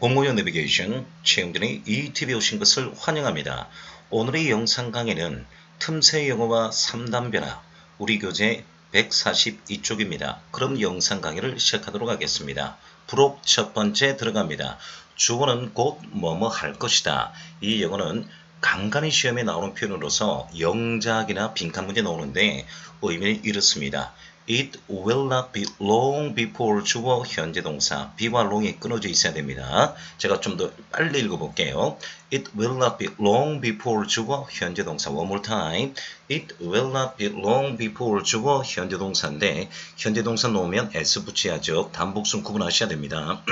공무원 내비게이션 최영진의 ETV에 오신 것을 환영합니다. 오늘의 영상 강의는 틈새 영어와 3단 변화 우리 교재 142쪽입니다. 그럼 영상 강의를 시작하도록 하겠습니다. 부록 첫 번째 들어갑니다. 주어는 곧 뭐뭐 할 것이다. 이 영어는 간간히 시험에 나오는 표현으로서 영작이나 빈칸 문제 나오는데 의미는 이렇습니다. It will not be long before 주어 현재 동사 be와 long이 끊어져 있어야 됩니다. 제가 좀 더 빨리 읽어볼게요. It will not be long before 주어 현재 동사 one more time. It will not be long before 주어 현재 동사인데 현재 동사 놓으면 s 붙여야죠. 단복순 구분하셔야 됩니다.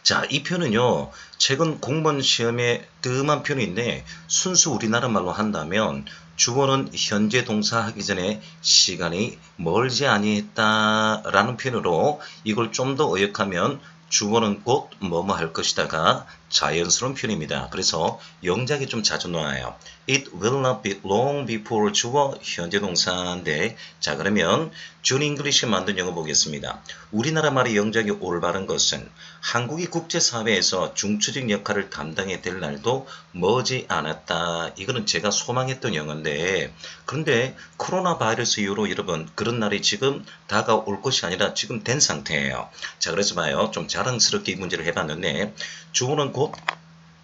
자, 이 표현은요, 최근 공무원 시험에 뜸한 표현인데 순수 우리나라 말로 한다면 주어는 현재 동사 하기 전에 시간이 멀지 아니했다라는 표현으로 이걸 좀 더 의역하면 주어는 곧 뭐뭐 할 것이다가 자연스러운 표현입니다. 그래서 영작이 좀 자주 나와요. It will not be long before 주어 현재 동사인데 자 그러면 준 잉글리시 만든 영어 보겠습니다. 우리나라 말의 영작이 올바른 것은 한국이 국제사회에서 중추적 역할을 담당해야 될 날도 머지 않았다. 이거는 제가 소망했던 영어인데 그런데 코로나 바이러스 이후로 여러분 그런 날이 지금 다가올 것이 아니라 지금 된 상태예요. 자 그래서 봐요. 좀 자랑스럽게 이 문제를 해봤는데 주어는 곧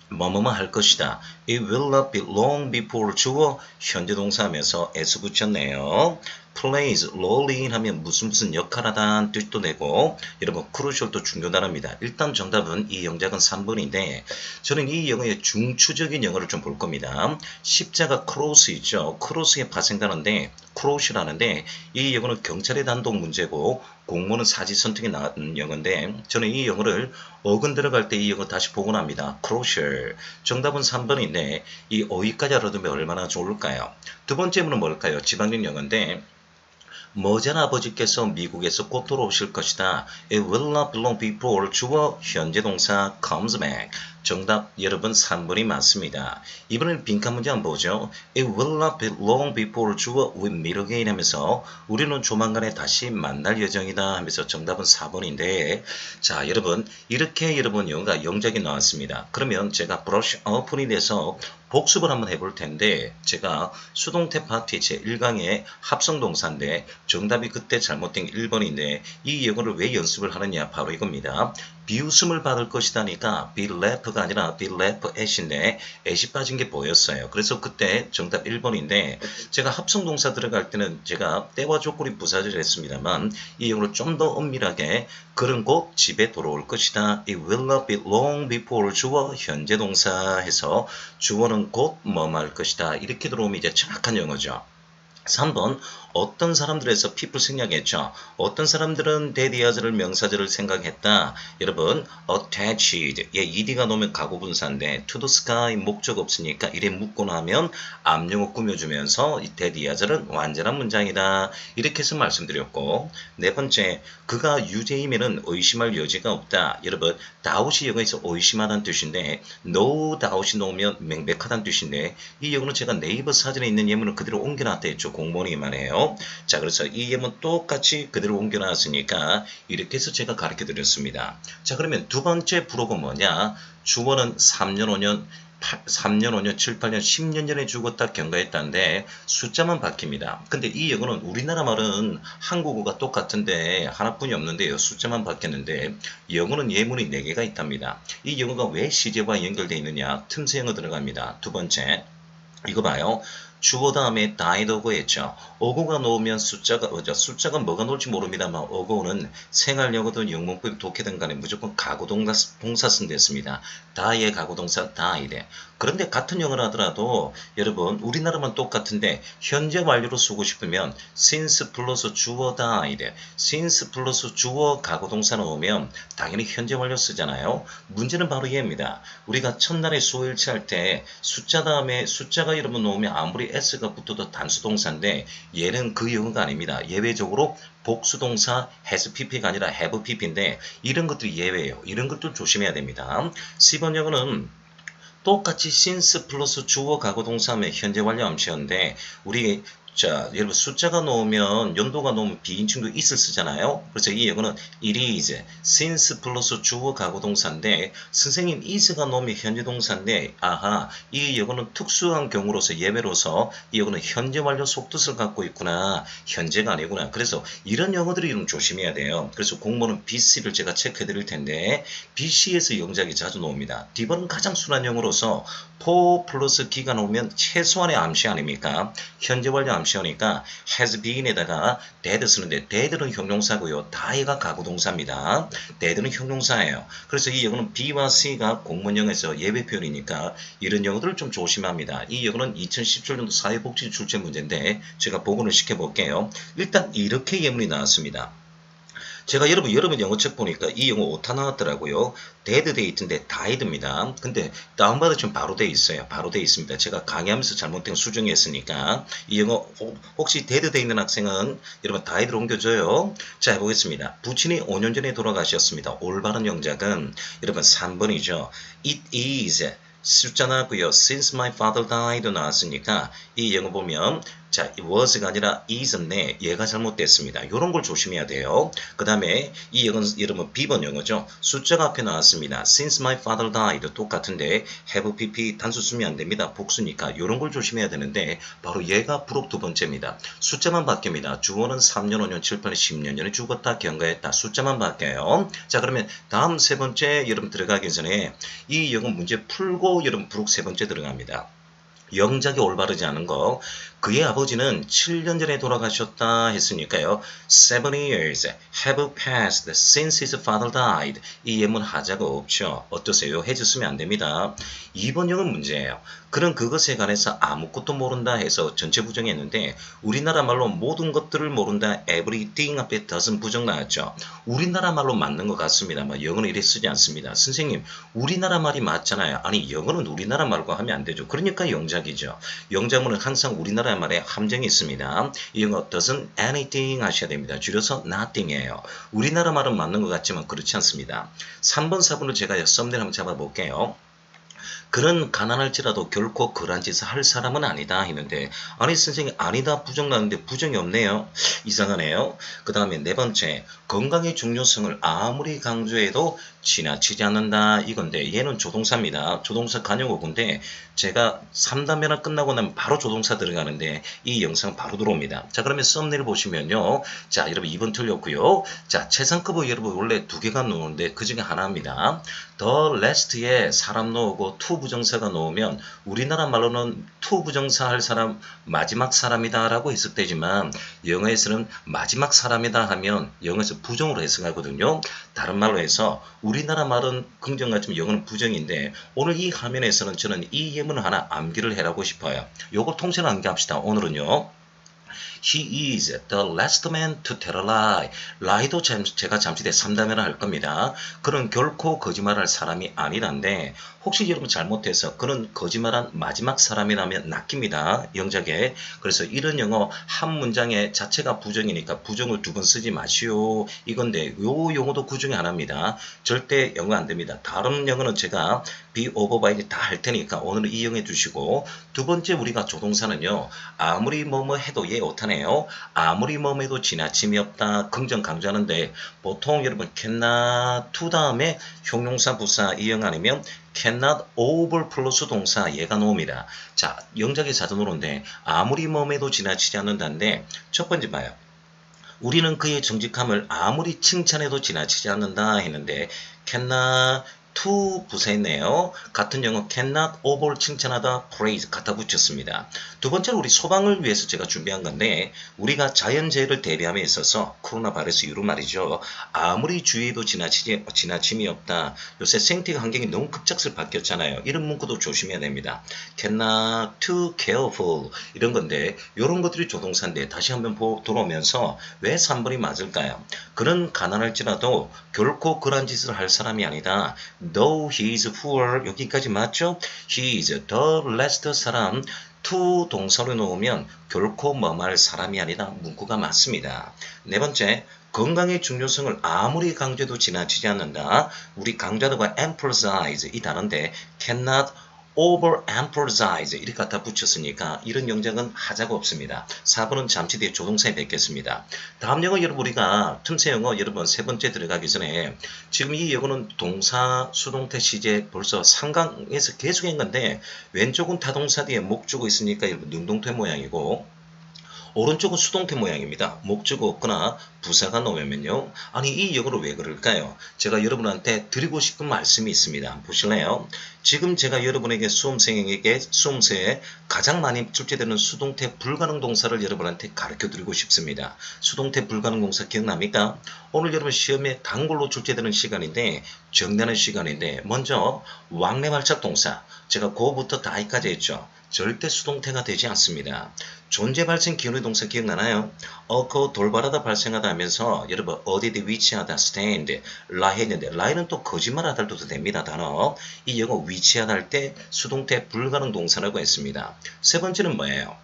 뭐뭐뭐 할 것이다. It will not be long before 주어 현재 동사하면서 s 붙였네요. plays role in 하면 무슨 역할하다는 뜻도 되고 여러분 crucial도 중요 단어입니다. 일단 정답은 이 영작은 3번인데 저는 이 영어의 중추적인 영어를 좀 볼 겁니다. 십자가 크로스 있죠. 크로스에 파생되는데 크로시라는데 이 영어는 경찰의 단독 문제고 공무원은 사지 선택에 나온 영어인데 저는 이 영어를 어근 들어갈 때 이 영어 다시 복원합니다. crucial. 정답은 3번인데 이 어휘까지 알아두면 얼마나 좋을까요? 두 번째 문은 뭘까요? 지방령 영어인데 머지않아 아버지께서 미국에서 곧 돌아오실 것이다. It will not be long before 주어 현재 동사 comes back. 정답 여러분 3번이 맞습니다. 이번엔 빈칸 문제 한번 보죠. It will not be long before 주어 we meet again 하면서 우리는 조만간에 다시 만날 예정이다 하면서 정답은 4번인데 자 여러분 이렇게 여러분 영어가 영작이 나왔습니다. 그러면 제가 브러쉬 어플이 돼서 복습을 한번 해볼 텐데 제가 수동태 파트 제 1강의 합성동사인데 정답이 그때 잘못된 게 1번인데 이 영어를 왜 연습을 하느냐 바로 이겁니다. 비웃음을 받을 것이다니까 be laught가 아니라 be laughed at인데 at이 빠진 게 보였어요. 그래서 그때 정답 1번인데 제가 합성동사 들어갈 때는 제가 때와 조건이 부사절 했습니다만 이 영어를 좀 더 엄밀하게 그런 곧 집에 돌아올 것이다. It will not be long before 주어 현재 동사 해서 주어는 곧 뭐할 것이다. 이렇게 들어오면 이제 정확한 영어죠. 3번 어떤 사람들에서 people 생략했죠. 어떤 사람들은 대디아즈를 명사절을 생각했다. 여러분 attached 예, ed가 놓으면 가구분사인데 to the sky 목적 없으니까 이래 묶고 나면 앞용어 꾸며주면서 대디아즈는 완전한 문장이다. 이렇게 해서 말씀드렸고 네 번째 그가 유죄이면은 의심할 여지가 없다. 여러분 doubt이 영어에서 의심하다는 뜻인데 no doubt이 놓으면 명백하다는 뜻인데 이 영어는 제가 네이버 사전에 있는 예문을 그대로 옮겨놨다 했죠. 공무원이 말해요. 자 그래서 이 예문 똑같이 그대로 옮겨놨으니까 이렇게 해서 제가 가르쳐 드렸습니다. 자 그러면 두 번째 부록은 뭐냐 주어는 3년 5년 7, 8년, 10년 전에 죽었다 경과했다는데 숫자만 바뀝니다. 근데 이 영어는 우리나라 말은 한국어가 똑같은데 하나뿐이 없는데요. 숫자만 바뀌었는데 영어는 예문이 4개가 있답니다. 이 영어가 왜 시제와 연결되어 있느냐 틈새 영어 들어갑니다. 두 번째 이거 봐요. 주어 다음에 died 오고 했죠. 어고가 놓으면 숫자가 뭐가 놓을지 모릅니다만 어고는 생활영어든 영문법 독해든 간에 무조건 가구동사 쓴댔습니다. die의 가구동사 died. 그런데 같은 영어를 하더라도 여러분 우리나라만 똑같은데 현재 완료로 쓰고 싶으면 since 플러스 주어 died. since 플러스 주어 가구동사 넣으면 당연히 현재 완료 쓰잖아요. 문제는 바로 얘입니다. 우리가 첫날에 수어일치 할 때 숫자 다음에 숫자가 여러분 놓으면 아무리 s가 붙어도 단수동사인데 얘는 그 영어가 아닙니다. 예외적으로 복수동사 has pp가 아니라 have pp인데 이런 것들이 예외예요. 이런 것도 조심해야 됩니다. 10번 영어는 똑같이 since 플러스 주어 가구동사 하면 현재 완료 암시였는데 우리 자, 여러분 숫자가 나오면 연도가 나오면 비인칭도 있을 쓰잖아요. 그래서 이 영어는 it is, since 플러스 주어 가고 동사인데 선생님 is가 나오면 현재 동사인데 아하 이 영어는 특수한 경우로서 예외로서 이 영어는 현재 완료 속뜻을 갖고 있구나. 현재가 아니구나. 그래서 이런 영어들이 좀 조심해야 돼요. 그래서 공모는 BC를 제가 체크해 드릴 텐데 BC에서 영작이 자주 나옵니다. D번은 가장 순한 영어로서 for 플러스 기가 나오면 최소한의 암시 아닙니까? 현재 완료 암시어니까 has been에다가 dead 쓰는데 dead는 형용사고요. die가 가구동사입니다. dead는 형용사예요. 그래서 이 영어는 B와 C가 공문형에서 예외 표현이니까 이런 영어들을 좀 조심합니다. 이 영어는 2017년도 사회복지 출제 문제인데 제가 복원을 시켜볼게요. 일단 이렇게 예문이 나왔습니다. 제가 여러분 영어책 보니까 이 영어 오타 나왔더라고요. dead 돼 있던데 died입니다. 근데 다운받으시면 바로 돼 있어요. 바로 돼 있습니다. 제가 강의하면서 잘못된 수정했으니까 이 영어 혹시 dead 돼 있는 학생은 여러분 died로 옮겨줘요. 자 해보겠습니다. 부친이 5년 전에 돌아가셨습니다. 올바른 영작은 여러분 3번이죠. It is 숫자 나왔고요. Since my father died도 나왔으니까 이 영어 보면 자, was가 아니라 is인데 얘가 잘못됐습니다. 이런 걸 조심해야 돼요. 그 다음에 이 영어는 이름은 B번 영어죠. 숫자가 앞에 나왔습니다. Since my father died 똑같은데 have pp 단수 쓰면 안 됩니다. 복수니까 이런 걸 조심해야 되는데 바로 얘가 부록 두 번째입니다. 숫자만 바뀝니다. 주어는 3년, 5년, 7, 8년, 10년 전에 죽었다, 경과했다. 숫자만 바뀌어요. 자 그러면 다음 세 번째 여러분 들어가기 전에 이 영어 문제 풀고 여러분 부록 세 번째 들어갑니다. 영작이 올바르지 않은 거. 그의 아버지는 7년 전에 돌아가셨다 했으니까요. 7 years have passed since his father died. 이 예문 하자가 없죠. 어떠세요? 해줬으면 안 됩니다. 2번 영은 문제예요. 그는 그것에 관해서 아무것도 모른다 해서 전체 부정했는데 우리나라 말로 모든 것들을 모른다 everything 앞에 doesn't 부정 나왔죠. 우리나라 말로 맞는 것 같습니다. 영어는 이래 쓰지 않습니다. 선생님 우리나라 말이 맞잖아요. 아니 영어는 우리나라 말과 하면 안 되죠. 그러니까 영작이죠. 영작문은 항상 우리나라 말에 함정이 있습니다. 이 영어 doesn't anything 하셔야 됩니다. 줄여서 nothing이에요. 우리나라 말은 맞는 것 같지만 그렇지 않습니다. 3번 4번을 제가 썸네일 한번 잡아볼게요. 그는 가난할지라도 결코 그러한 짓을 할 사람은 아니다 했는데 아니 선생님 아니다 부정 나는데 부정이 없네요. 이상하네요. 그 다음에 네 번째 건강의 중요성을 아무리 강조해도 지나치지 않는다 이건데 얘는 조동사입니다. 조동사 관용어구인데 제가 3단변화 끝나고 나면 바로 조동사 들어가는데 이 영상 바로 들어옵니다. 자 그러면 썸네일 보시면요. 자 여러분 2번 틀렸고요. 자 최상급은 여러분 원래 두 개가 나오는데 그 중에 하나입니다. The last에 사람 나오고 to 부정사가 나오면 우리나라 말로는 to 부정사 할 사람 마지막 사람이다 라고 해석되지만 영어에서는 마지막 사람이다 하면 영어에서 부정으로 해석하거든요. 다른 말로 해서 우리나라 말은 긍정 같지만 영어는 부정인데 오늘 이 화면에서는 저는 이 예문을 하나 암기를 해라고 싶어요. 요거 통째로 암기합시다. 오늘은요. He is the last man to tell a lie. lie도 제가 잠시 뒤에 3단면을 할 겁니다. 그는 결코 거짓말할 사람이 아니란데 혹시 여러분 잘못해서 그는 거짓말한 마지막 사람이라면 낚입니다. 영작에. 그래서 이런 영어 한 문장에 자체가 부정이니까 부정을 두 번 쓰지 마시오. 이건데 요 용어도 그 중에 하나입니다. 절대 영어 안 됩니다. 다른 영어는 제가 be over by 다 할 테니까 오늘은 이용해 주시고 두 번째 우리가 조동사는요. 아무리 뭐뭐 해도 얘 오타네요. 아무리 뭐뭐 해도 지나침이 없다. 긍정 강조하는데 보통 여러분 cannot to 다음에 형용사 부사 이형 아니면 cannot over 플러스 동사 얘가 나옵니다. 자 영작의 자전으로인데 아무리 뭐뭐 해도 지나치지 않는다인데 첫 번째 봐요. 우리는 그의 정직함을 아무리 칭찬해도 지나치지 않는다 했는데 cannot to 부사했네요. 같은 영어 cannot over 칭찬하다 praise 갖다 붙였습니다. 두 번째로 우리 소방을 위해서 제가 준비한 건데 우리가 자연재해를 대비함에 있어서 코로나 바이러스 이후로 말이죠. 아무리 주의해도 지나침이 없다. 요새 생태계 환경이 너무 급작스레 바뀌었잖아요. 이런 문구도 조심해야 됩니다. cannot too careful 이런 건데 이런 것들이 조동사인데 다시 한번 돌아오면서 왜 3번이 맞을까요? 그는 가난할지라도 결코 그런 짓을 할 사람이 아니다. Though he is poor 여기까지 맞죠? He is the last 사람 to 동사로 놓으면 결코 뭐할 사람이 아니다. 문구가 맞습니다. 네 번째 건강의 중요성을 아무리 강조해도 지나치지 않는다. 우리 강조하다가 emphasize 이 단어인데 cannot overemphasize 이렇게 갖다 붙였으니까 이런 영작은 하자가 없습니다. 4번은 잠시 뒤에 조동사에 뵙겠습니다. 다음 영어 여러분 우리가 틈새 영어 여러분 세 번째 들어가기 전에 지금 이 영어는 동사 수동태 시제 벌써 3강에서 계속 한 건데 왼쪽은 타동사 뒤에 목주고 있으니까 여러분 능동태 모양이고 오른쪽은 수동태 모양입니다. 목적어 없거나 부사가 나오면요. 아니 이 영어로 왜 그럴까요? 제가 여러분한테 드리고 싶은 말씀이 있습니다. 보실래요? 지금 제가 여러분에게 수험생에게 수험서에 가장 많이 출제되는 수동태 불가능 동사를 여러분한테 가르쳐 드리고 싶습니다. 수동태 불가능 동사 기억납니까? 오늘 여러분 시험에 단골로 출제되는 시간인데 정리하는 시간인데 먼저 왕래 발작 동사 제가 고부터 다이까지 했죠. 절대 수동태가 되지 않습니다. 존재 발생 기울의 동사 기억나나요? 그 돌발하다 발생하다 하면서 여러분 어디에 위치하다 stand lie 했는데 lie는 또 거짓말하다 도 됩니다. 단어 이 영어 위치하다 할 때 수동태 불가능 동사라고 했습니다. 세 번째는 뭐예요?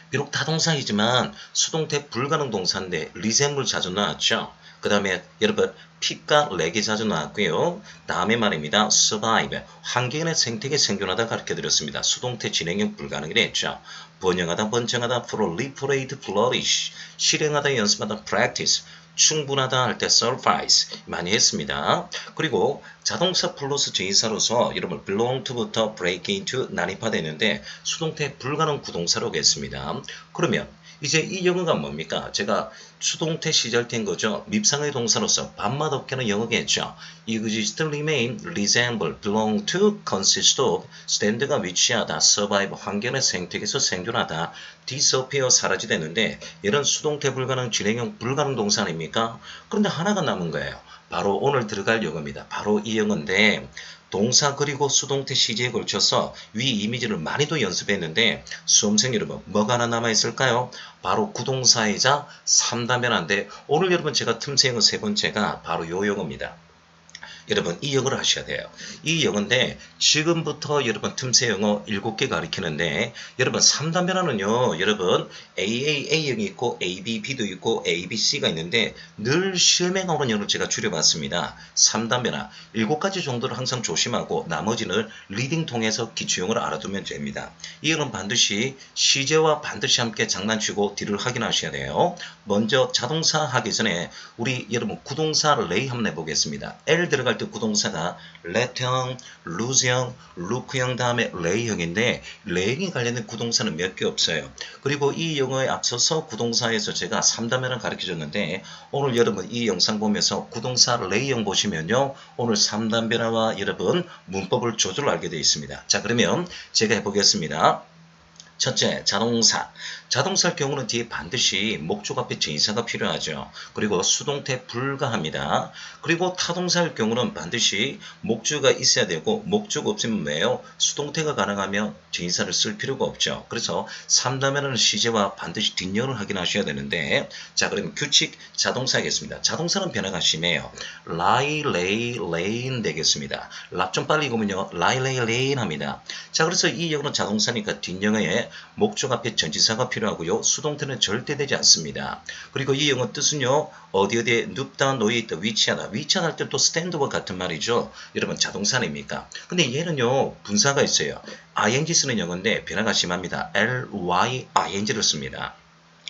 비록 타동사이지만 수동태 불가능 동사인데 리셈블 자주 나왔죠. 그 다음에 여러분 픽과 렉이 자주 나왔고요. 다음에 말입니다. survive 환경의 생태계 생존하다 가르쳐드렸습니다. 수동태 진행형 불가능이라 했죠. 번영하다 번창하다 proliferate flourish 실행하다 연습하다 practice 충분하다 할 때 suffice 많이 했습니다. 그리고 자동사 플러스 제의사로서 여러분 belong to부터 break into 난입화되는데 수동태 불가능 구동사라고 했습니다. 그러면 이제 이 영어가 뭡니까? 제가 수동태 시절된 거죠. 밉상의 동사로서 밥맛 없게는 영어가 했죠. exist, remain, resemble, belong to, consist of, stand가 위치하다, survive, 환경의 생태계에서 생존하다, disappear, 사라지되는데 이런 수동태 불가능, 진행형 불가능 동사 아닙니까? 그런데 하나가 남은 거예요. 바로 오늘 들어갈 영어입니다. 바로 이 영어인데 동사 그리고 수동태 시제에 걸쳐서 위 이미지를 많이도 연습했는데 수험생 여러분 뭐가 하나 남아있을까요? 바로 구동사이자 3단변화인데 오늘 여러분 제가 틈새 영어 세 번째가 바로 요 영어입니다. 여러분 이 영어를 하셔야 돼요. 이 영어인데 지금부터 여러분 틈새 영어 7개 가르치는데 여러분 3단 변화는요. 여러분 AAA형이 있고 ABB도 있고 ABC가 있는데 늘 시험에 나오는 영어를 제가 줄여봤습니다. 3단 변화 7가지 정도를 항상 조심하고 나머지는 리딩 통해서 기초용어를 알아두면 됩니다. 이 영어는 반드시 시제와 반드시 함께 장난치고 뒤를 확인하셔야 돼요. 먼저 자동사 하기 전에 우리 여러분 구동사 레이 한번 해보겠습니다. L 들어갈 때 구동사가 let형, lose형, look형 다음에 lay형인데 lay형이 관련된 구동사는 몇 개 없어요. 그리고 이 영어에 앞서서 구동사에서 제가 3단면을 가르쳐줬는데 오늘 여러분 이 영상 보면서 구동사 lay형 보시면요. 오늘 3단 변화와 여러분 문법을 조절 알게 되어 있습니다. 자 그러면 제가 해보겠습니다. 첫째, 자동사. 자동사일 경우는 뒤에 반드시 목적 앞에 전치사가 필요하죠. 그리고 수동태 불가합니다. 그리고 타동사일 경우는 반드시 목적어가 있어야 되고 목적 없으면 왜요? 수동태가 가능하면 전치사를 쓸 필요가 없죠. 그래서 3단면은 시제와 반드시 뒷면을 확인하셔야 되는데 자 그러면 규칙 자동사겠습니다. 자동사는 변화가 심해요. lie, lay, laying 되겠습니다. 랍 좀 빨리 읽으면요. lie, lay, laying 합니다. 자 그래서 이 영어는 자동사니까 뒷영어에 목적 앞에 전치사가 필요하고요. 수동태는 절대 되지 않습니다. 그리고 이 영어 뜻은요. 어디에 눕다, 놓여있다, 위치하다. 위치하다 할 때 또 stand와 같은 말이죠. 여러분 자동사 아닙니까? 근데 얘는요. 분사가 있어요. ing 쓰는 영어인데 변화가 심합니다. lying를 씁니다.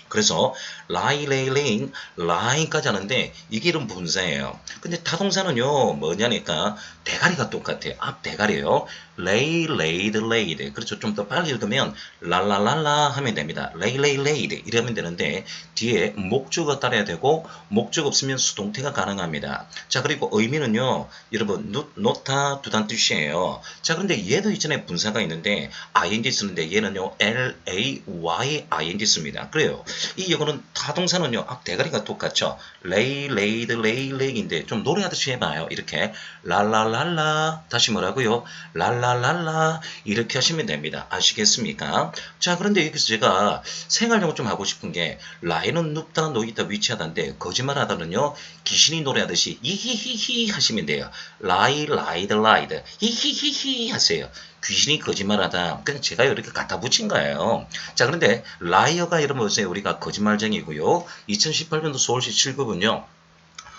그래서 lie, lay, laying, lying까지 하는데 이게 이런 분사예요. 근데 타동사는요. 뭐냐니까 대가리가 똑같아요. 앞 대가리예요. lay, laid, laid. 그렇죠. 좀 더 빨리 읽으면 랄랄랄라 하면 됩니다. lay, lay, laid 이러면 되는데 뒤에 목적어 따라야 되고 목적 없으면 수동태가 가능합니다. 자 그리고 의미는요. 여러분 놓다 두단 뜻이에요. 자 그런데 얘도 이전에 분사가 있는데 ing 쓰는데 얘는요. laying 씁니다. 그래요. 이 영어는 타동사는요. 앞 대가리가 똑같죠. lay, laid, lay, lay인데 좀 노래하듯이 해봐요. 이렇게 랄랄랄라 다시 뭐라고요? 랄랄랄라 이렇게 하시면 됩니다. 아시겠습니까? 자 그런데 여기서 제가 생활용어 좀 하고 싶은 게 라이는 눕다 놓이다 위치하다인데 거짓말하다는요. 귀신이 노래하듯이 이히히히 하시면 돼요. lie, lied, lied 히히히히 하세요. 귀신이 거짓말하다. 그냥 제가 이렇게 갖다 붙인 거예요. 자 그런데 라이어가 여러분 보세요. 우리가 거짓말쟁이고요. 2018년도 서울시 7급은요.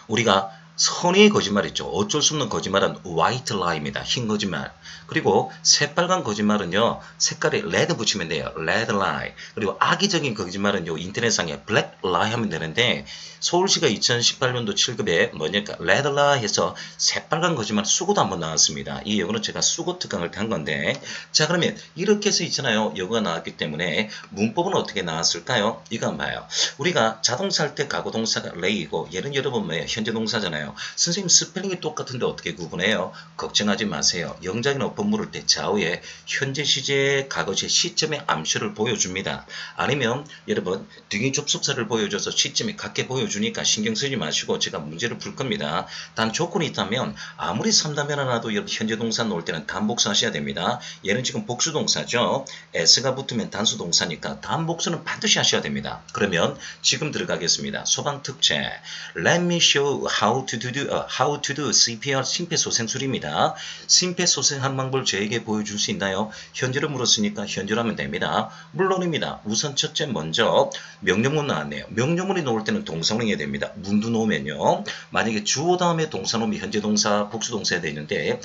우리가 선의의 거짓말 있죠. 어쩔 수 없는 거짓말은 white lie입니다. 흰 거짓말. 그리고 새빨간 거짓말은요. 색깔에 red 붙이면 돼요. red lie. 그리고 악의적인 거짓말은요. 인터넷상에 black lie 하면 되는데 서울시가 2018년도 7급에 뭐냐까 red lie 해서 새빨간 거짓말 수고도 한번 나왔습니다. 이 영어는 제가 수고 특강을 한 건데 자 그러면 이렇게 해서 있잖아요. 영어가 나왔기 때문에 문법은 어떻게 나왔을까요? 이거 한번 봐요. 우리가 자동차 할 때 가구동사가 lay이고 얘는 여러분 뭐예요? 현재 동사잖아요. 선생님 스펠링이 똑같은데 어떻게 구분해요? 걱정하지 마세요. 영장이나 어법 물을 때 좌우에 현재 시제, 과거시 시점의 암시를 보여줍니다. 아니면 여러분 등위 접속사를 보여줘서 시점이 같게 보여주니까 신경 쓰지 마시고 제가 문제를 풀 겁니다. 단 조건이 있다면 아무리 3단변 하나도 현재 동사 놓을 때는 단복수 하셔야 됩니다. 얘는 지금 복수 동사죠. s가 붙으면 단수 동사니까 단복수는 반드시 하셔야 됩니다. 그러면 지금 들어가겠습니다. 소방 특채. Let me show how to do CPR 심폐소생술입니다. 심폐소생하는 방법을 저에게 보여줄 수 있나요? 현재로 물었으니까 현재로 하면 됩니다. 물론입니다. 우선 첫째 먼저 명령문 나왔네요. 명령문이 나올 때는 동사로 해야 됩니다. 문도 놓으면요. 만약에 주어 다음에 동사 놓으면 현재 동사, 복수 동사 해야 되는데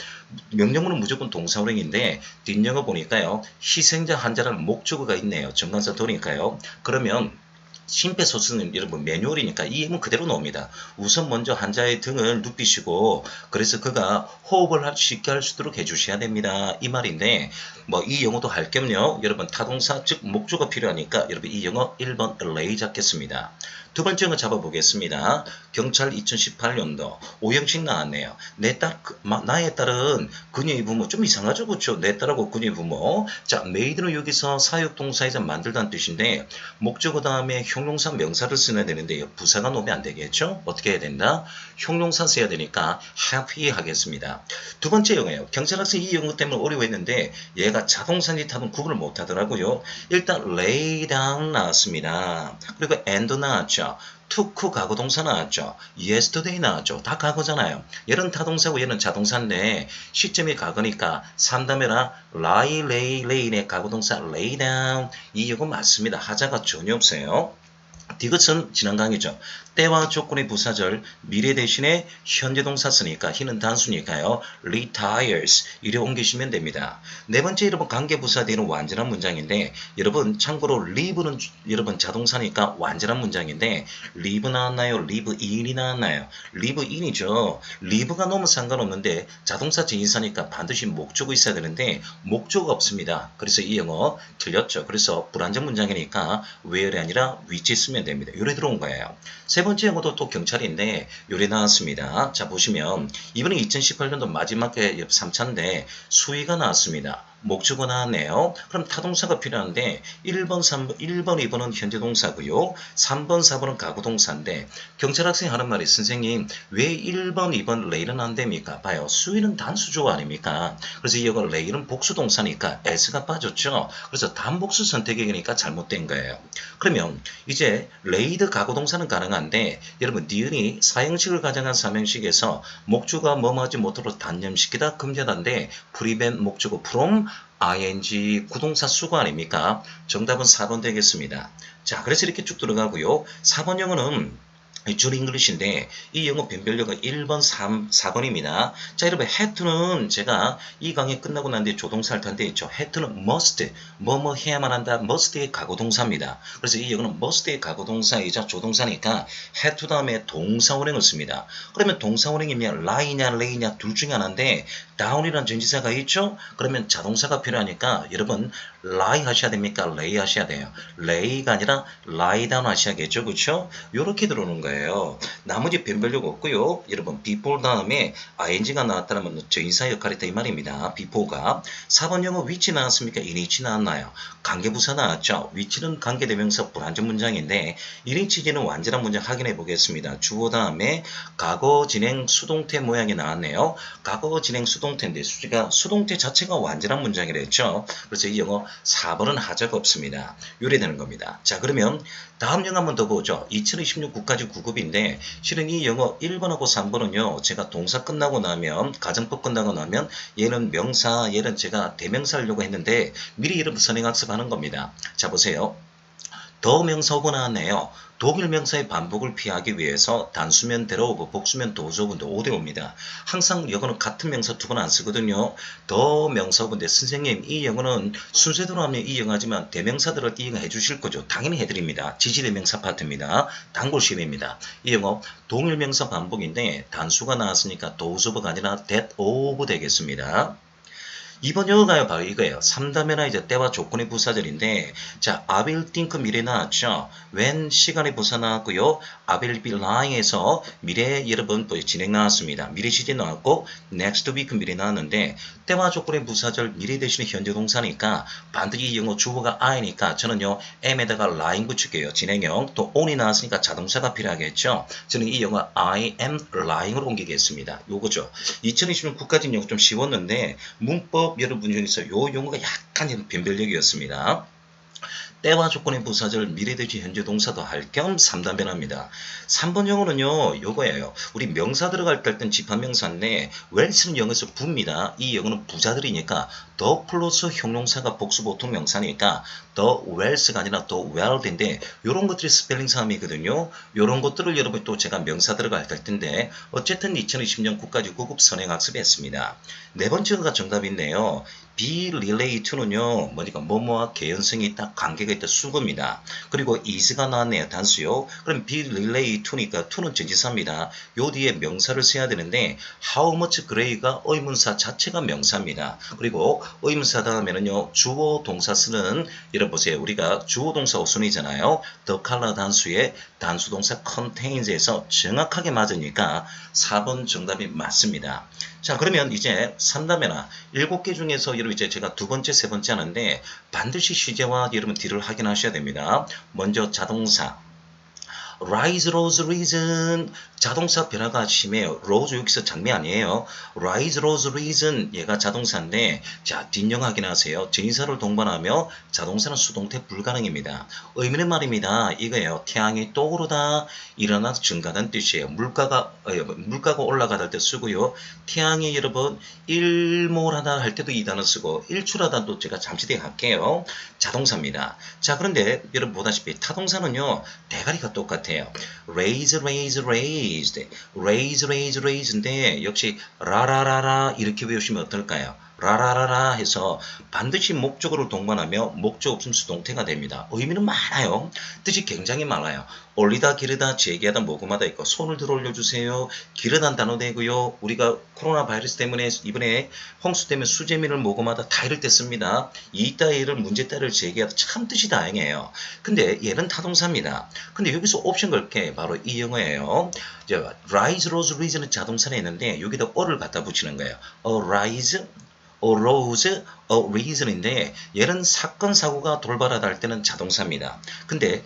명령문은 무조건 동사원형인데 뒷영어 보니까요. 희생자 한자라는 목적어가 있네요. 정관사 도니까요. 그러면 심폐소생은 여러분 매뉴얼이니까 이 예문 그대로 나옵니다. 우선 먼저 환자의 등을 눕히시고 그래서 그가 호흡을 쉽게 할 수 있도록 해주셔야 됩니다. 이 말인데 뭐 이 영어도 할 겸요. 여러분 타동사 즉 목조가 필요하니까 여러분 이 영어 1번 lay 잡겠습니다. 두 번째 영어 잡아보겠습니다. 경찰 2018년도 오형식 나왔네요. 나의 딸은 그녀의 부모 좀 이상하죠 그렇죠? 내 딸하고 그녀의 부모 자 made는 여기서 사역동사에서 만들다는 뜻인데 목적어 다음에 형용사 명사를 써야 되는데요. 부사가 놓으면 안 되겠죠? 어떻게 해야 된다? 형용사 써야 되니까 happy 하겠습니다. 두 번째 영어예요. 경찰 학생 이 영어 때문에 어려워했는데 얘가 자동사인지 답은 구분을 못하더라고요. 일단 lay down 나왔습니다. 그리고 and 나왔죠. took 과거동사 나왔죠. yesterday 나왔죠. 다 과거잖아요. 얘는 타동사고 얘는 자동사인데 시점이 과거니까 3단계라 lie, lay, lay의 과거동사 lay down 이 영어 맞습니다. 하자가 전혀 없어요. 디귿은 지난 강의죠. 때와 조건의 부사절 미래 대신에 현재 동사 쓰니까 희는 단수니까요. retires 이래 옮기시면 됩니다. 네 번째 여러분 관계부사 되는 완전한 문장인데 여러분 참고로 live는 여러분 자동사니까 완전한 문장인데 live 나왔나요? live in이 나왔나요? live in이죠. live가 너무 상관없는데 자동사 진사니까 반드시 목적어 있어야 되는데 목적어가 없습니다. 그래서 이 영어 틀렸죠. 그래서 불완전 문장이니까 where이 아니라 which 쓰면 됩니다. 요래 들어온 거예요. 세 번째 영어도 또 경찰인데 요래 나왔습니다. 자 보시면 이번에 2018년도 마지막에 3차인데 수위가 나왔습니다. 목적어 나왔네요. 그럼 타동사가 필요한데 1번, 2번은 현재 동사고요. 3번, 4번은 과거 동사인데 경찰 학생이 하는 말이 선생님 왜 1번, 2번 레이는 안 됩니까? 봐요. 수위는 단수조 아닙니까? 그래서 이 영어 레이는 복수 동사니까 s가 빠졌죠. 그래서 단복수 선택이니까 잘못된 거예요. 그러면 이제 레이드 과거 동사는 가능한데 여러분 니은이 사형식을 가정한 삼형식에서 목주가 뭐뭐하지 못하도록 단념시키다 금지하다인데 prevent 목적어 from ing 구동사 수거 아닙니까? 정답은 4번 되겠습니다. 자 그래서 이렇게 쭉 들어가고요. 4번 영어는 줄 잉글리시인데 이 영어 변별력은 1번, 4번입니다. 자 여러분 have 제가 이 강의 끝나고 난 뒤에 조동사 할 텐데 있죠. have must 뭐뭐 해야만 한다. must의 과거동사입니다. 그래서 이 영어는 must의 과거동사이자 조동사니까 have 다음에 동사원형을 씁니다. 그러면 동사원형이면 lie냐 lay냐 둘 중에 하나인데 down이라는 전치사가 있죠. 그러면 자동사가 필요하니까 여러분 lie 하셔야 됩니까? lay 하셔야 돼요. lay가 아니라 lie down 하셔야겠죠. 그렇죠? 이렇게 들어오는 거예요. 나머지 변별력 없고요. 여러분 before 다음에 ing가 나왔다면 전치사 역할이 있다 이 말입니다. before가 4번 영어 which 나왔습니까? inwhich 나왔나요? 관계부사 나왔죠. which는 관계대명사 불완전 문장인데 inwhich는 완전한 문장 확인해 보겠습니다. 주어 다음에 과거 진행 수동태 모양이 나왔네요. 과거 진행 수동태인데 수동태 자체가 완전한 문장이라 했죠. 그래서 이 영어 4번은 하자가 없습니다. 요래되는 겁니다. 자 그러면 다음 영어 한번 더 보죠. 2026 국가직 9급인데 실은 이 영어 1번하고 3번은요. 제가 동사 끝나고 나면 가정법 끝나고 나면 얘는 명사 얘는 제가 대명사 하려고 했는데 미리 여러분 선행학습하는 겁니다. 자 보세요. 더 명사어구 나왔네요. 독일 명사의 반복을 피하기 위해서 단수면 대로오브, 복수면 도조분도 5대5입니다. 항상 영어는 같은 명사 두 번 안 쓰거든요. 더 명사어구인데 선생님 이 영어는 순서대로 하면 이 영어지만 대명사들을 이 영어 해주실 거죠. 당연히 해드립니다. 지지대명사 파트입니다. 단골 시험입니다. 이 영어 동일 명사 반복인데 단수가 나왔으니까 도조브가 아니라 that of 되겠습니다. 이번 영어가요 바로 이거예요. 3단계나 이제 때와 조건의 부사절인데 자 I will think 미래 나왔죠. when 시간의 부사 나왔고요. I will be lying에서 미래 여러분 또 진행 나왔습니다. 미래 시제 나왔고 next week 미래 나왔는데 때와 조건의 부사절 미래 대신에 현재 동사니까 반드시 이 영어 주어가 I니까 저는요 am에다가 lying 붙일게요. 진행형 또 on이 나왔으니까 자동사가 필요하겠죠. 저는 이 영어 I am lying으로 옮기겠습니다. 요거죠. 2020년 국가직 영어 좀 쉬웠는데 문법 여러분 중에서 요 용어가 약간 변별력이었습니다. 때와 조건의 부사절 미래대시 현재 동사도 할 겸 3단 변화입니다. 3번 영어는요 요거예요. 우리 명사 들어갈 때 할 땐 집합명사인데 wells는 영어에서 부입니다. 이 영어는 부자들이니까 더 플러스 형용사가 복수 보통 명사니까 더 wells가 아니라 더 welled인데 요런 것들이 스펠링 사항이거든요. 요런 것들을 여러분 또 제가 명사 들어갈 때 할 텐데 어쨌든 2020년 국가직 9급 선행학습했습니다. 네 번째가 정답인데요. be relate to는요, 뭐니까 뭐뭐와 개연성이 있다, 관계가 있다, 수거입니다. 그리고 is가 나왔네요, 단수요. 그럼 be relate to니까 to는 전치사입니다. 요 뒤에 명사를 써야 되는데 how much gray가 의문사 자체가 명사입니다. 그리고 의문사 다음에는요, 주어 동사 쓰는 여러분 보세요. 우리가 주어 동사 우선이잖아요. the color 단수에 단수 동사 contains에서 정확하게 맞으니까 4번 정답이 맞습니다. 자 그러면 이제 3단계나 7개 중에서 여러분 이제 제가 두 번째 세 번째 하는데 반드시 시제와 여러분 뒤를 확인하셔야 됩니다. 먼저 자동사 rise, rose, reason 자동사 변화가 심해요. rose 여기서 장미 아니에요. rise, rose, reason 얘가 자동사인데 자 뒷영 확인하세요. 전치사를 동반하며 자동사는 수동태 불가능입니다. 의미는 말입니다. 이거예요. 태양이 떠오르다 일어나 증가된 뜻이에요. 물가가 올라가다 할 때 쓰고요. 태양이 여러분 일몰하다 할 때도 이 단어 쓰고 일출하다 도 제가 잠시 뒤에 할게요. 자동사입니다. 자 그런데 여러분 보다시피 타동사는요 대가리가 똑같아요. raise, raise, raised, raise, raise, raise인데 역시 라라라라 이렇게 외우시면 어떨까요? 라라라라 해서 반드시 목적어를 동반하며 목적 없음 수동태가 됩니다. 의미는 많아요. 뜻이 굉장히 많아요. 올리다, 기르다, 제기하다, 모금하다 있고 손을 들어 올려주세요. 기르다는 단어 되고요. 우리가 코로나 바이러스 때문에 이번에 홍수 때문에 수재민을 모금하다 다 이럴 때 씁니다. 이따위를 문제 따위를 제기하다 참 뜻이 다양해요. 근데 얘는 타동사입니다. 근데 여기서 옵션 걸게 바로 이 영어예요. rise, rose, reason은 자동사에 있는데 여기다 or를 갖다 붙이는 거예요. rise, arose, a reason인데 얘는 사건 사고가 돌발하다 할 때는 자동사입니다. 근데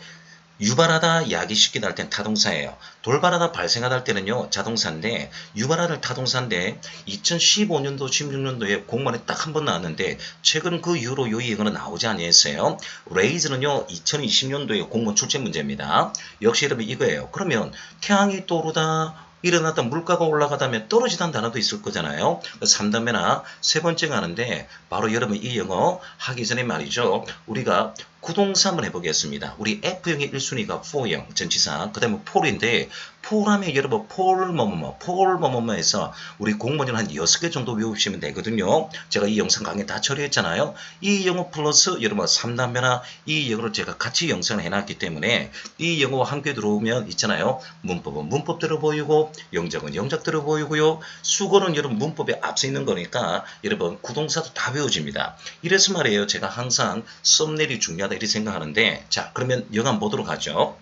유발하다, 야기시키다 할 땐 타동사예요. 돌발하다, 발생하다 할 때는요 자동사인데 유발하다 타동사인데 2015년도, 16년도에 공무원에 딱 한 번 나왔는데 최근 그 이후로 이 영어는 나오지 아니했어요. raise는요 2020년도에 공무원 출제 문제입니다. 역시 여러분 이거예요. 그러면 태양이 떠오르다 일어나다 물가가 올라가다면 떨어지다는 단어도 있을 거잖아요. 3단계나 세 번째가 하는데 바로 여러분 이 영어 하기 전에 말이죠. 우리가 구동사 한번 해보겠습니다. 우리 F형의 1순위가 for형 전치사 그 다음에 for인데 for하면 여러분 for 뭐뭐 해서 우리 공문을 한 6개 정도 외우시면 되거든요. 제가 이 영상 강의 다 처리했잖아요. 이 영어 플러스 여러분 3단계나 이 영어를 제가 같이 영상을 해놨기 때문에 이 영어와 함께 들어오면 있잖아요. 문법은 문법대로 보이고 영작은 영작대로 보이고요. 수거는 여러분 문법에 앞서 있는 거니까 여러분 구동사도 다 외워집니다. 이래서 말이에요. 제가 항상 썸네일이 중요하다 이렇게 생각하는데 자 그러면 영어 한번 보도록 하죠.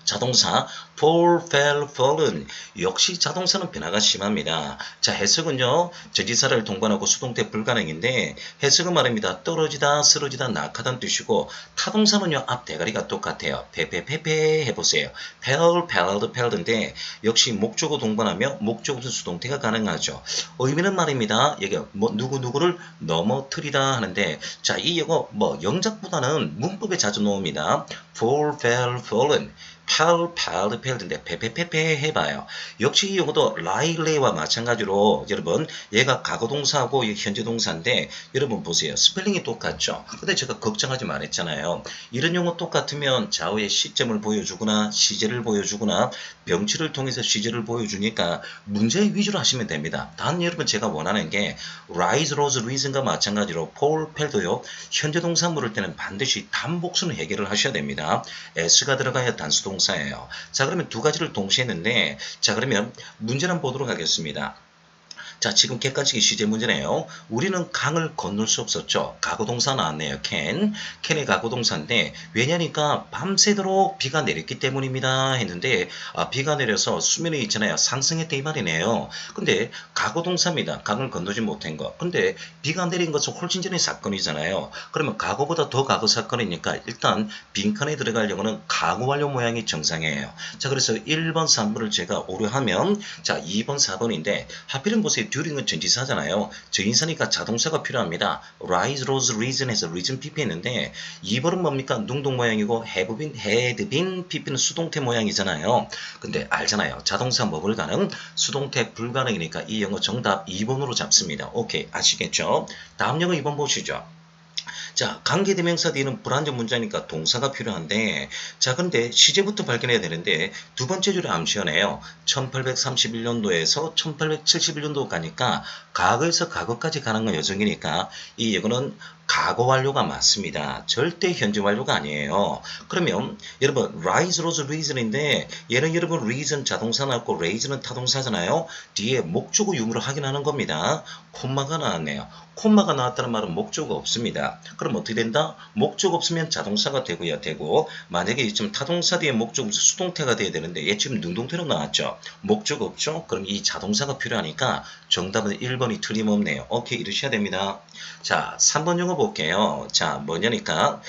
자동사 fall, fell, fallen 역시 자동사는 변화가 심합니다. 자 해석은요 전치사를 동반하고 수동태 불가능인데 해석은 말입니다. 떨어지다, 쓰러지다, 낙하다는 뜻이고 타동사는요 앞 대가리가 똑같아요. 페페페페 해보세요. fell, felled, felled인데 역시 목적어 동반하며 목적 없는 수동태가 가능하죠. 의미는 말입니다. 여기 뭐 누구누구를 넘어뜨리다 하는데 자 이 영어 뭐 영작보다는 문법에 자주 나옵니다. fall, fell, fallen failed, 페페페페 해봐요. 역시 이 용어도 likely와 마찬가지로 여러분 얘가 과거 동사하고 현재 동사인데 여러분 보세요. 스펠링이 똑같죠. 근데 제가 걱정하지 말했잖아요. 이런 용어 똑같으면 좌우의 시점을 보여주거나 시제를 보여주거나 병치를 통해서 시제를 보여주니까 문제 위주로 하시면 됩니다. 단 여러분 제가 원하는 게 rise, rose, reason과 마찬가지로 fall, fell도요. 현재 동사 물을 때는 반드시 단복수는 해결을 하셔야 됩니다. s가 들어가야 단수 동사예요. 자 그러면 두 가지를 동시에 했는데 자 그러면 문제를 한번 보도록 하겠습니다. 자, 지금 객관식이 시제 문제네요. 우리는 강을 건널 수 없었죠. 과거동사 나왔네요. can의 과거동사인데 왜냐니까 밤새도록 비가 내렸기 때문입니다. 했는데 비가 내려서 수면이 있잖아요. 상승했다 이 말이네요. 근데 과거동사입니다. 강을 건너지 못한 거. 근데 비가 내린 것은 훨씬 전의 사건이잖아요. 그러면 과거보다 더 과거 사건이니까 일단 빈칸에 들어갈 영어는 과거 완료 모양이 정상이에요. 자, 그래서 1번, 3번을 제가 오류하면 자, 2번, 4번인데 하필은 보세요. during은 전치사잖아요. 전치사니까 자동사가 필요합니다. rise, rose, reason 해서 reason pp 했는데 2번은 뭡니까? 능동 모양이고 have been, had been, pp는 수동태 모양이잖아요. 근데 알잖아요. 자동사 뭐 불가능? 수동태 불가능이니까 이 영어 정답 2번으로 잡습니다. 오케이, 아시겠죠? 다음 영어 2번 보시죠. 자, 관계대명사 뒤에는 불완전 문자니까 동사가 필요한데 자, 근데 시제부터 발견해야 되는데 두 번째 줄에 암시하네요. 1831년도에서 1871년도 가니까 과거에서 과거까지 가는 건 여정이니까 이 이거는 과거 완료가 맞습니다. 절대 현재 완료가 아니에요. 그러면 여러분 rise, rose, reason인데 얘는 여러분 reason 자동사 나왔고 raise는 타동사잖아요. 뒤에 목적어 유무를 확인하는 겁니다. 콤마가 나왔네요. 콤마가 나왔다는 말은 목적어 없습니다. 그럼 어떻게 된다? 목적 없으면 자동사가 되고야 되고 만약에 지금 타동사 뒤에 목적 없이 수동태가 돼야 되는데 얘 지금 능동태로 나왔죠. 목적 없죠? 그럼 이 자동사가 필요하니까 정답은 1번이 틀림없네요. 오케이, 이러셔야 됩니다. 자, 3번 영어 볼게요. 자, 뭐냐니까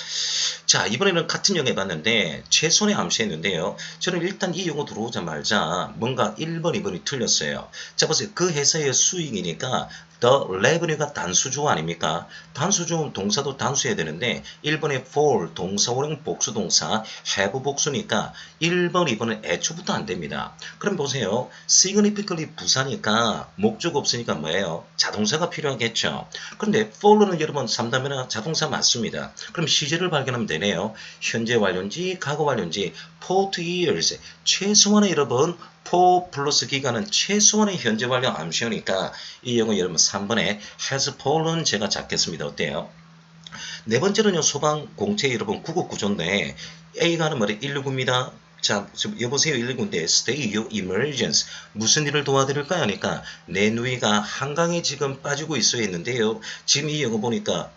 자, 이번에는 같은 영어 해봤는데 최선의 암시했는데요. 저는 일단 이 영어 들어오자마자 뭔가 1번, 2번이 틀렸어요. 자, 보세요. 그 회사의 수익이니까 the revenue가 단수주어 아닙니까? 단수주어는 동사도 단수해야 되는데 1번에 for 동사원형 복수동사 have 복수니까 1번, 2번은 애초부터 안 됩니다. 그럼 보세요. significantly 부사니까 목적 없으니까 뭐예요? 자동사가 필요하겠죠. 그런데 for는 여러분 3단면은 자동사 맞습니다. 그럼 시제를 발견하면 되네요. 현재 완료인지 과거 완료인지 40 years 최소한의 여러분 4 플러스 기간은 최소한의 현재 완료 암시오니까 이 영어 여러분 3번에 has fallen 제가 잡겠습니다. 어때요? 네 번째는요. 소방 공채 여러분 구급 구조인데 A가 하는 말이 119입니다. 자, 여보세요 119인데 stay your emergency 무슨 일을 도와드릴까요? 하니까 내 누이가 한강에 지금 빠지고 있어야 했는데요. 지금 이 영어 보니까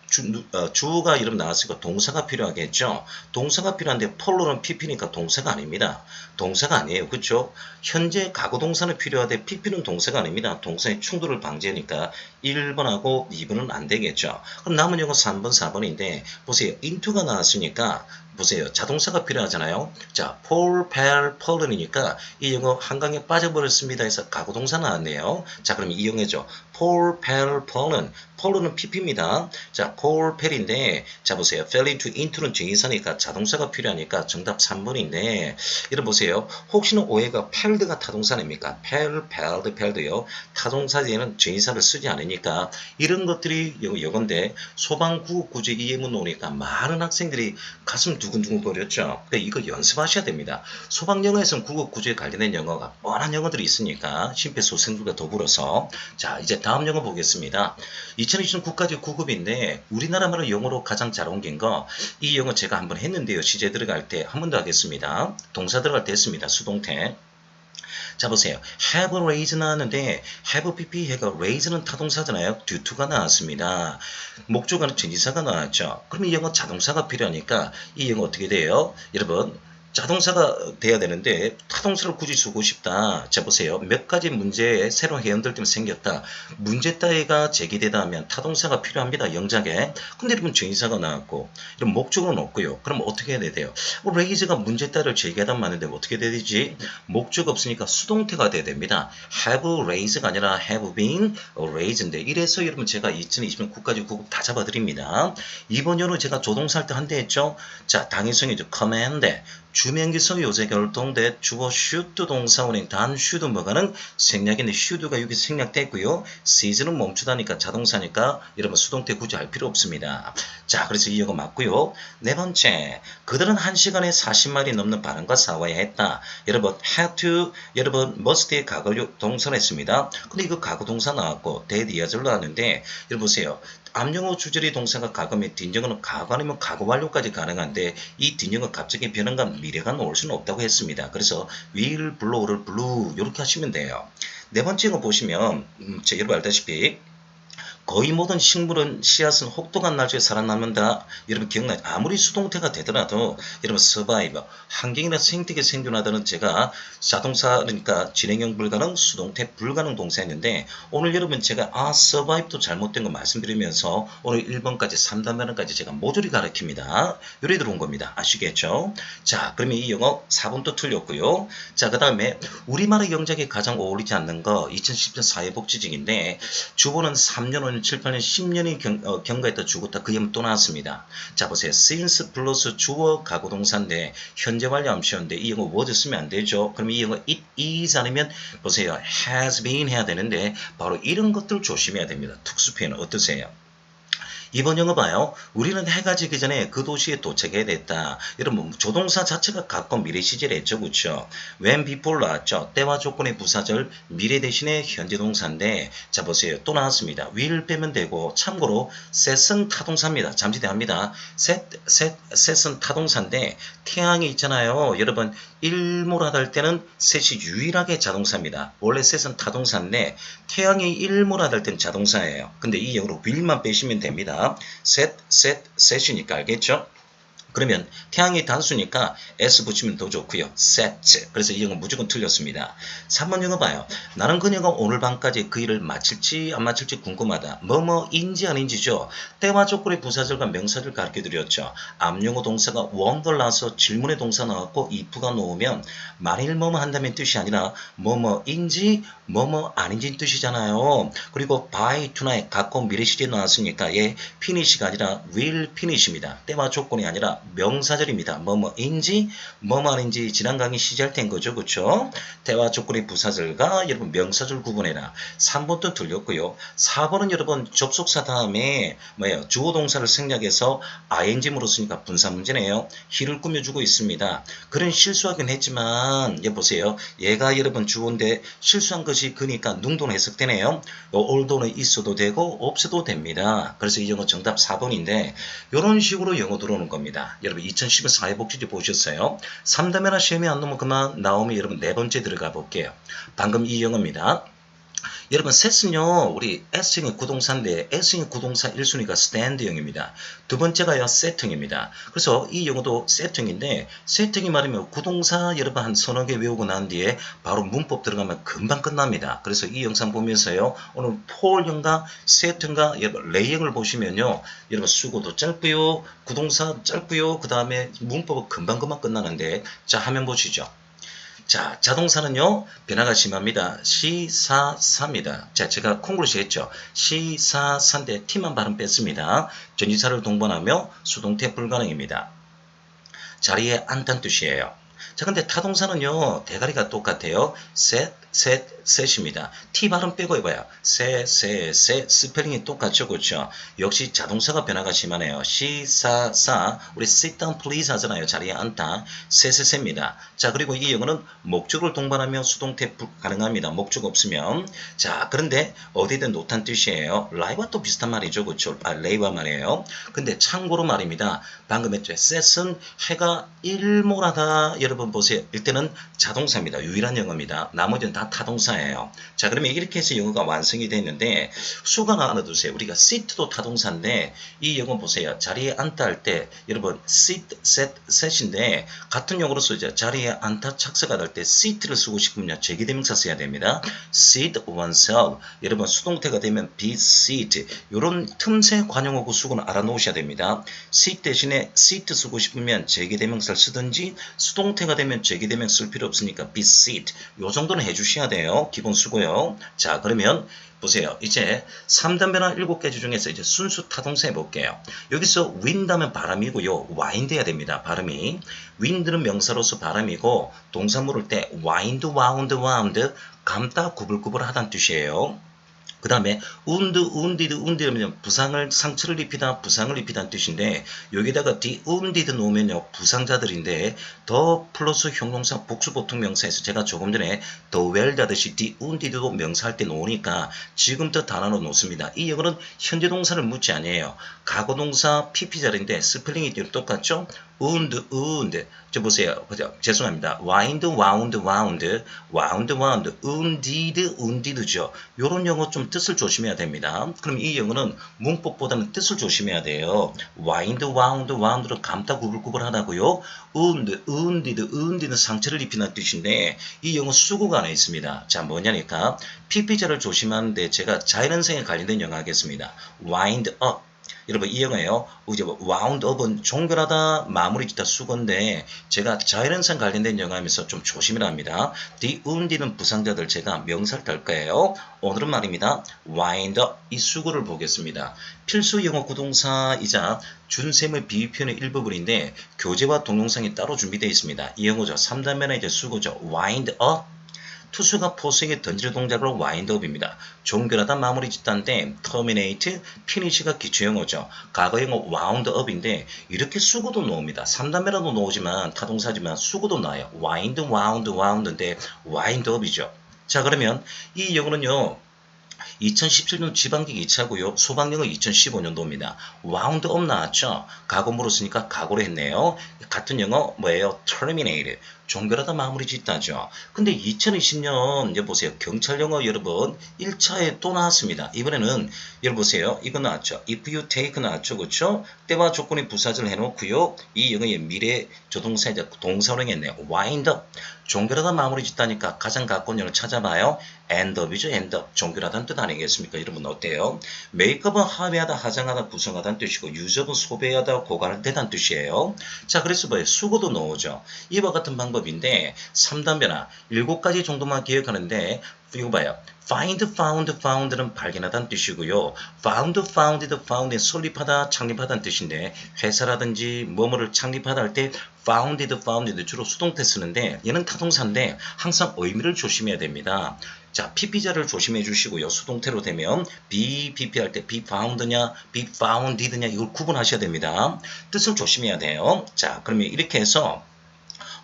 주어가 이름 나왔으니까 동사가 필요하겠죠. 동사가 필요한데 폴로는 pp니까 동사가 아닙니다. 동사가 아니에요. 그렇죠? 현재 과거 동사는 필요하되 pp는 동사가 아닙니다. 동사의 충돌을 방지하니까 1번하고 2번은 안 되겠죠. 그럼 남은 영어 3번, 4번인데 보세요. into가 나왔으니까 보세요. 자동사가 필요하잖아요. 자, fall, fell, fallen이니까 이 영어 한강에 빠져버렸습니다 해서 과거동사 나왔네요. 자, 그럼 이 영어죠. fall, fell, fallen. fall은 pp입니다. 자, fall, fell인데 자, 보세요. fell into는 전치사니까 자동사가 필요하니까 정답 3번인데 이런 보세요. 혹시나 오해가 felled가 타동사 아닙니까? fell, felled, felled요. 타동사 뒤에는 전치사를 쓰지 않으니까 이런 것들이 영어인데 소방구급 구제 이 예문 나오니까 많은 학생들이 가슴 두근두근 거렸죠. 그러니까 이거 연습하셔야 됩니다. 소방영어에서는 구급구조에 관련된 영어가 뻔한 영어들이 있으니까 심폐소생술과 더불어서 자, 이제 다음 영어 보겠습니다. 2020년 국가직 구급인데 우리나라 말로 영어로 가장 잘 옮긴 거 이 영어 제가 한번 했는데요. 시제 들어갈 때 한 번 더 하겠습니다. 동사 들어갈 때 했습니다. 수동태. 자, 보세요. have raised 나왔는데 have pp 해가 raise는 타동사잖아요. due to가 나왔습니다. 목적어는 전치사가 나왔죠. 그럼 이 영어 자동사가 필요하니까 이 영어 어떻게 돼요? 여러분 자동사가 돼야 되는데 타동사를 굳이 쓰고 싶다. 자, 보세요. 몇 가지 문제에 새로운 해연들 때문에 생겼다. 문제 따위가 제기되다 하면 타동사가 필요합니다. 영작에. 근데 여러분 전치사가 나왔고 이런 목적어는 없고요. 그럼 어떻게 해야 돼요? raise가 문제 따위를 제기하다 마는데 어떻게 돼야 되지? 목적 없으니까 수동태가 돼야 됩니다. have raised가 아니라 have been raised인데 이래서 여러분 제가 2020년 국가직 구급 다 잡아드립니다. 이번 연호 제가 조동사 할 때 한대 했죠. 자, 당위성이죠. command 주명기서 요제 결동대 주어 should 동사원인 단 should 뭐가는 생략인데 should가 여기 생략됐고요. season은 멈추다니까 자동사니까 여러분 수동태 굳이 할 필요 없습니다. 자, 그래서 이 영어 맞고요. 네 번째, 그들은 1시간에 40마일이 넘는 발음과 싸워야 했다. 여러분 had to, 여러분 must의 과거 동사를 했습니다. 근데 이거 과거 동사 나왔고 대디어절로 나왔는데 여러분 보세요. 암영어 주절이 동사가 과거면 뒷영어는 과거 아니면 과거 완료까지 가능한데 이 뒷영어 갑자기 변화가 미래가 나올 수는 없다고 했습니다. 그래서 will, blow를 blue 이렇게 하시면 돼요. 네 번째 거 보시면 여러분 알다시피 거의 모든 식물은 씨앗은 혹독한 날씨에 살아남는다. 여러분 기억나요? 아무리 수동태가 되더라도 여러분 survive, 환경이나 생태계 생존하다는 제가 자동사 그러니까 진행형 불가능, 수동태 불가능 동사였는데 오늘 여러분 제가 survive도 잘못된 거 말씀드리면서 오늘 1번까지 3단변까지 제가 모조리 가르칩니다. 요리 들어온 겁니다. 아시겠죠? 자, 그러면 이 영어 4번도 틀렸고요. 자, 그 다음에 우리말의 영작에 가장 어울리지 않는 거 2010년 사회복지직인데 주보는 3년, 5년, 7, 8년, 10년이 경과했다 주고다 그 예문 또 나왔습니다. 자, 보세요. since 플러스 주어 가고 동사인데 현재 완료 암시였는데 이 영어 was 쓰면 안 되죠. 그럼 이 영어 it is 아니면 보세요. has been 해야 되는데 바로 이런 것들 조심해야 됩니다. 특수 표현 어떠세요? 이번 영어 봐요. 우리는 해가 지기 전에 그 도시에 도착해야 됐다. 여러분 조동사 자체가 가까운 미래 시제를 했죠. 그렇죠? when before 나왔죠. 때와 조건의 부사절 미래 대신에 현재 동사인데 자 보세요. 또 나왔습니다. will 빼면 되고 참고로 set은 타동사입니다. 잠시대합니다. set은 타동사인데 태양이 있잖아요. 여러분 일몰하다 할 때는 set이 유일하게 자동사입니다. 원래 set은 타동사인데 태양이 일몰하다 할 때는 자동사예요. 근데 이 영어로 will만 빼시면 됩니다. set이니까 알겠죠? 그러면 태양이 단수니까 s 붙이면 더 좋고요. set. 그래서 이 영어 무조건 틀렸습니다. 3번 영어 봐요. 나는 그녀가 오늘 밤까지 그 일을 마칠지 안 마칠지 궁금하다. 뭐뭐인지 아닌지죠. 때와 조건의 부사절과 명사절 가르쳐드렸죠. 암용어 동사가 wonder 나서 질문의 동사 나왔고 if가 놓으면 만일 뭐뭐 한다면 뜻이 아니라 뭐뭐인지 뭐뭐 아닌지 뜻이잖아요. 그리고 by tonight 가까운 미래 시제 나왔으니까 얘 finish가 아니라 will finish입니다. 때와 조건이 아니라 명사절입니다. 뭐뭐인지 뭐뭐 아닌지 지난 강의 시제할 때인 거죠. 그렇죠? 대화 조건의 부사절과 여러분 명사절 구분해라. 3번도 틀렸고요. 4번은 여러분 접속사 다음에 뭐예요? 주어 동사를 생략해서 ing으로 쓰니까 분사 문제네요. he를 꾸며주고 있습니다. 그런 실수하긴 했지만 보세요. 얘가 여러분 주어인데 실수한 것이 그니까 능동 해석되네요. 올도는 있어도 되고 없어도 됩니다. 그래서 이 영어 정답 4번인데 이런 식으로 영어 들어오는 겁니다. 여러분 2010년 사회복지지 보셨어요? 3단계나 시험이 안 나오면 그만 나오면 여러분 네 번째 들어가 볼게요. 방금 이 영어입니다. 여러분 set은요 우리 S형의 구동사인데 S형의 구동사 1순위가 stand형입니다. 두 번째가요 set형입니다. 그래서 이 영어도 set형인데 set형이 말이면 구동사 여러분 한 서너 개 외우고 난 뒤에 바로 문법 들어가면 금방 끝납니다. 그래서 이 영상 보면서요 오늘 폴형과 set형과 여러분 레이형을 보시면요 여러분 수고도 짧고요 구동사 짧고요 그 다음에 문법은 금방금방 끝나는데 자 화면 보시죠. 자, 자동사는요, 변화가 심합니다. 시사사입니다. 자, 제가 콩글리시 했죠. 시사사인데 T만 발음 뺐습니다. 전치사를 동반하며 수동태 불가능입니다. 자리에 앉다는 뜻이에요. 자, 근데 타동사는요, 대가리가 똑같아요. set입니다. T 발음 빼고 해봐요. 스펠링이 똑같죠, 그렇죠? 역시 자동사가 변화가 심하네요. 시사사, 우리 sit down please 하잖아요. 자리에 앉다. 세입니다. 자, 그리고 이 영어는 목적을 동반하며 수동태 가능합니다. 목적 없으면. 자, 그런데 어디든 놓다는 뜻이에요. 라이와 또 비슷한 말이죠, 그렇죠? 레이와 말이에요. 근데 참고로 말입니다. 방금 했죠. set은 해가 일몰하다. 여러분 보세요. 이때는 자동사입니다. 유일한 영어입니다. 나머지는 다 타동사예요. 자, 그러면 이렇게 해서 영어가 완성이 됐는데 수가 하나 두세요. 우리가 sit도 타동사인데 이 영어 보세요. 자리에 앉다 할 때 여러분 sit, set인데 같은 용어로 쓰죠. 자리에 앉다 착석하다 할 때 sit를 쓰고 싶으면 제기대명사 써야 됩니다. sit oneself. 여러분 수동태가 되면 be sit. 이런 틈새 관용어 구수는 알아놓으셔야 됩니다. sit 대신에 sit 쓰고 싶으면 제기대명사를 쓰든지 수동태 수동태가 되면 제기되면 쓸 필요 없으니까 be sit. 요 정도는 해주셔야 돼요. 기본 수고요. 자, 그러면 보세요. 이제 3단 변화 7가지 중에서 이제 순수 타동사 해볼게요. 여기서 wind 하면 바람이고요. wind 해야 됩니다. 발음이. wind는 명사로서 바람이고 동사 물을 때 wind, wound, wound 감다 구불구불 하다는 뜻이에요. 그 다음에 운디면 부상을 상처를 입히다 부상을 입히다는 뜻인데 여기다가 the wounded 놓으면요 부상자들인데 더 플러스 형용사 복수 보통 명사에서 제가 조금 전에 the well 하듯이 the wounded도 명사할 때 놓으니까 지금부터 단어로 놓습니다. 이 영어는 현재 동사를 묻지 아니에요. 과거 동사 pp자리인데 스펠링이 똑같죠? wound 저 보세요. 그죠? 죄송합니다. wound, wounded죠. 요런 영어 좀 뜻을 조심해야 됩니다. 그럼 이 영어는 문법보다는 뜻을 조심해야 돼요. wound로 감다 구불구불 하다고요. wounded는 상처를 입히는 뜻인데 이 영어 수고가 안에 있습니다. 자, 뭐냐니까 PP자를 조심하는데 제가 자연현상에 관련된 영어 하겠습니다. wind up. 여러분 이 영어예요. 이제 wound up은 종결하다, 마무리 짓다 수고인데 제가 자연현상 관련된 영어 하면서 좀 조심을 합니다. the wounded는 부상자들 제가 명사를 달 거예요. 오늘은 말입니다. wind up 이 수고를 보겠습니다. 필수 영어 구동사이자 준셈의 비유표현의 일부분인데 교재와 동영상이 따로 준비되어 있습니다. 이 영어죠. 3단면에 이제 수고죠. wind up 투수가 포수에게 던질 동작으로 와인드업입니다. 종결하다 마무리 짓다인데 terminate, finish가 기초영어죠. 과거영어 woundup인데 이렇게 수고도 놓습니다. 3단면에도 놓지만 타동사지만 수고도 나요. wound인데 windup이죠. 자, 그러면 이 영어는요. 2017년 지방기 2차고요. 소방영어 2015년도입니다. wound up 나왔죠. 과거 물었으니까 과거로 했네요. 같은 영어 뭐예요? terminate. 종결하다 마무리 짓다죠. 근데 2020년 이제 보세요. 경찰 영어 여러분 1차에 또 나왔습니다. 이번에는 여러분 보세요. 이거 나왔죠. if you take 나왔죠. 그렇죠? 때와 조건이 부사절 해놓고요. 이 영어의 미래 조동사 이제 동사로 했네요. wind up. 종결하다 마무리 짓다니까 가장 가까운 영어를 찾아봐요. end up이죠. end up. 종결하다는 뜻 아니겠습니까? 여러분 어때요? 메이크업은 합의하다, 하장하다, 구성하다는 뜻이고 유저은 소배하다, 고갈을 대다는 뜻이에요. 자, 그래서 뭐예요? 수고도 넣어오죠. 이와 같은 방법인데 3단 변화 7가지 정도만 기억하는데 이거 봐요. find, found는 발견하다는 뜻이고요. found의 설립하다, 창립하다는 뜻인데 회사라든지 뭐뭐를 창립하다 할 때 founded 주로 수동태 쓰는데 얘는 타동사인데 항상 의미를 조심해야 됩니다. 자, PP자를 조심해 주시고요. 수동태로 되면 be, PP 할 때 be found냐, be founded냐 이걸 구분하셔야 됩니다. 뜻을 조심해야 돼요. 자, 그러면 이렇게 해서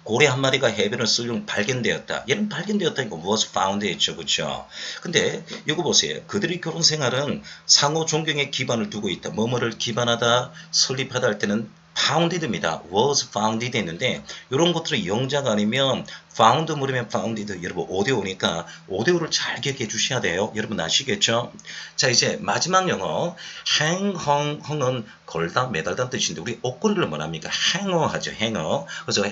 고래 한 마리가 해변을 쓸려 발견되었다. 얘는 발견되었다니까 was found 했죠. 그렇죠? 근데 이거 보세요. 그들의 결혼 생활은 상호 존경에 기반을 두고 있다. 뭐뭐를 기반하다, 설립하다 할 때는 founded입니다. was founded 했는데 이런 것들은 영자가 아니면 found 물으면 founded. 여러분 5대5니까 5대5를 잘 기억해 주셔야 돼요. 여러분 아시겠죠? 자, 이제 마지막 영어 hang은 걸다 매달다는 뜻인데 우리 옷걸이를 뭐랍니까? 행어 하죠. 행어. 그래서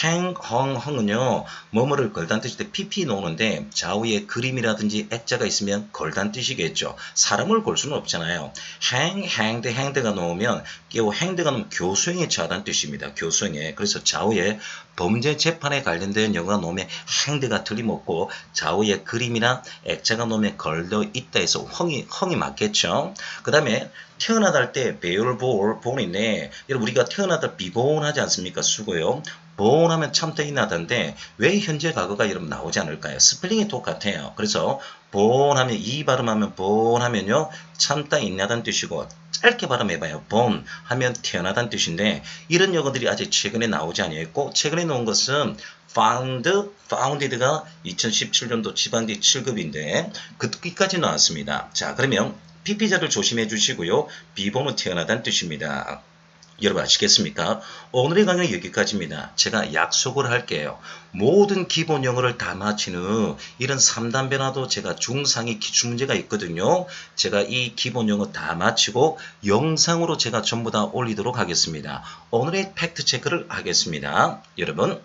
hang은요 뭐뭐를 걸다는 뜻인데 pp 놓는데 좌우에 그림이라든지 액자가 있으면 걸다는 뜻이겠죠. 사람을 걸 수는 없잖아요. hang가 놓으면 hang가 놓으면 교수형에 처하다는 뜻입니다. 교수형에. 그래서 좌우에 범죄 재판에 관련된 영어가 놓으면 hang가 틀림없고 좌우에 그림이나 액자가 놓으면 걸려 있다 해서 헝이 맞겠죠. 그 다음에 태어나다 할 때 배열 born인데 여러분 우리가 태어나다 비born 하지 않습니까? 수고요. born 하면 참다 있나다인데 왜 현재 과거가 여러분 나오지 않을까요? 스펠링이 똑같아요. 그래서 born 하면 이 발음하면 born 하면요 참다 있나다는 뜻이고 짧게 발음해봐요. born 하면 태어나다는 뜻인데 이런 영어들이 아직 최근에 나오지 아니했고 최근에 나온 것은 founded가 2017년도 지방기 7급인데 그기까지 나왔습니다. 자, 그러면 PP자를 조심해 주시고요. 비본은 태어나다는 뜻입니다. 여러분 아시겠습니까? 오늘의 강의는 여기까지입니다. 제가 약속을 할게요. 모든 기본 영어를 다 마친 후 이런 3단 변화도 제가 중상위 기출문제가 있거든요. 제가 이 기본 영어 다 마치고 영상으로 제가 전부 다 올리도록 하겠습니다. 오늘의 팩트 체크를 하겠습니다. 여러분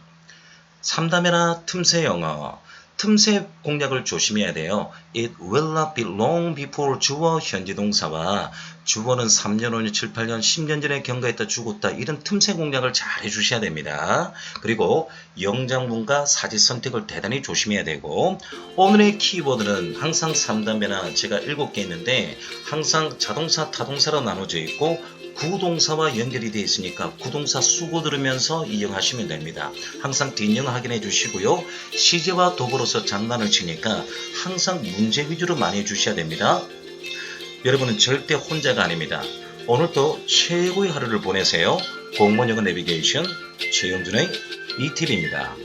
3단 변화 틈새 영어 틈새 공략을 조심해야 돼요. It will not be long before 주어 현재 동사와 주어는 3년, 5년, 7, 8년, 10년 전에 경과했다 죽었다 이런 틈새 공략을 잘 해주셔야 됩니다. 그리고 영장문과 사지 선택을 대단히 조심해야 되고 오늘의 키워드는 항상 3단변화 제가 7개 있는데 항상 자동사, 타동사로 나눠져 있고 구동사와 연결이 되어 있으니까 구동사 수고 들으면서 이용하시면 됩니다. 항상 뒷영 확인해 주시고요. 시제와 도구로서 장난을 치니까 항상 문제 위주로 많이 해주셔야 됩니다. 여러분은 절대 혼자가 아닙니다. 오늘도 최고의 하루를 보내세요. 공무원 영어 내비게이션 최영준의 ETV입니다.